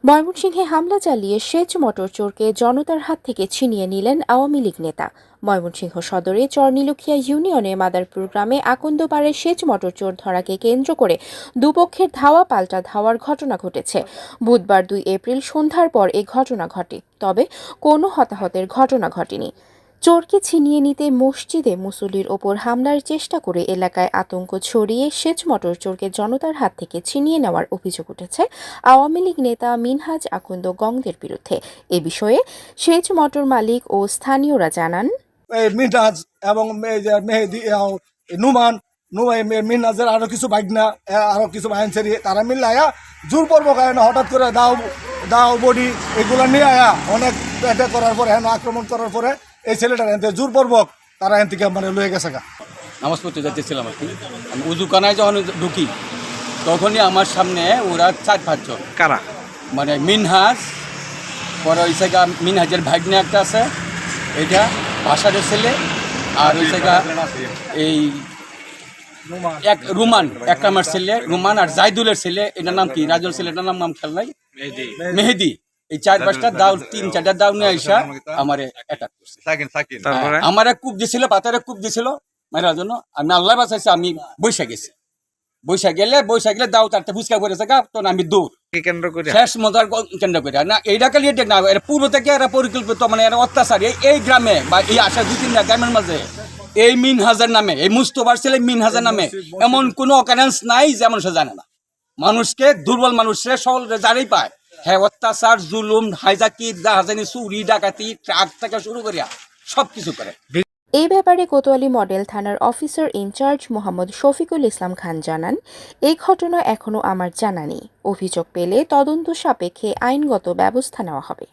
ময়মনসিংহে হামলা চালিয়ে সেচ মোটর চোরকে জনতার হাত থেকে ছিনিয়ে নিলেন আওয়ামী লীগ নেতা। ময়মনসিংহ সদরে চরনীলুখিয়া ইউনিয়নে মাদারপুর গ্রামে আকন্দপাড়ে সেচ মোটর চোর ধরাকে কেন্দ্র করে দুপক্ষের ধাওয়া পাল্টা ধাওয়ার ঘটনা ঘটেছে। বুধবার 2 এপ্রিল সন্ধ্যার পর এ ঘটনা ঘটে, তবে কোনো হতাহতের ঘটনা ঘটেনি। চোরকে ছিনিয়ে নিতে মসজিদে মুসল্লির ওপর হামলার চেষ্টা করে এলাকায় আতঙ্ক ছড়িয়ে সেচ মোটর চোরকে জনতার হাত থেকে ছিনিয়ে নেওয়ার অভিযোগ উঠেছে আওয়ামী লীগ নেতা মিনহাজ আকন্দ গংদের বিরুদ্ধে। এ বিষয়ে সেচ মোটর মালিক ও স্থানীয়রা জানান, মিনহাজ এবং মেহেদি নুমান মিনহাজের আরো কিছু বাইকনা আরো কিছু বাইনসারি তারা মিললে আয়া জোর পর্ব কারণে হঠাৎ করে দাও বডি এগুলো নিয়ে আয়া অনেক অ্যাটাক করার পরে আক্রমণ করার পরে এই ছেলেটার এনতে জোরপূর্বক তারা এন থেকে মানে লয়ে গেছে গা। নামাজ পড়তে যাচ্ছিলাম আর কি। আমি উজুখানায় যখন ঢুকি তখনই আমার সামনে ওরা 4-5 জন। কারা? মানে মিনহাজ, পরে ওই জায়গা মিনহাজের ভাগ্নে একটা আছে, এইটা ভাষারের ছেলে, আর ওই জায়গা এই এক রুমান, একটা আমার ছেলে রুমান, আর জাইদুলের ছেলে, এটার নাম কি রাজুল ছেলে, এটার নাম খেয়াল নাই, মেহেদি। এই 4-5টা দাও, 3-4টা দাও নিয়ে আইসা আমারে অ্যাটাক করছে। আমারে কূপ দিছিল, পাতারে কূপ দিছিল মারার জন্য। আমি আল্লাহ বাঁচাইছে, আমি বৈশা গেছি। বৈশা গেলে দাও তারতে ফুচকা করেছে গা, তো আমি দৌড় কেন্দ্র করে শেষ মজার কেন্দ্র করে না। এইটা খালি না, এর পূর্ব থেকে এরা পরিকল্পিত, মানে এরা অত্যাচার এই গ্রামে বা এই আশা 2-3টা গ্রামের মাঝে এই মিনহাজের নামে, এই মুস্তফার ছেলে মিনহাজের নামে এমন কোনো অকারেন্স নাই যে মানুষ জানে না। মানুষকে, দুর্বল মানুষরে সবল যারাই পায়, হ্যাঁ অত্যাচার, জুলুম, হাইজাকি, জাহাজানি, চুরি, ডাকাতি, ট্রাক থেকে শুরু করিয়া সবকিছু করে। এই ব্যাপারে কোতোয়ালি মডেল থানার অফিসার ইনচার্জ মোহাম্মদ শফিকুল ইসলাম খান জানান, এই ঘটনা এখনো আমার জানা নেই। অভিযোগ পেলে তদন্ত সাপেক্ষে আইনগত ব্যবস্থা নেওয়া হবে।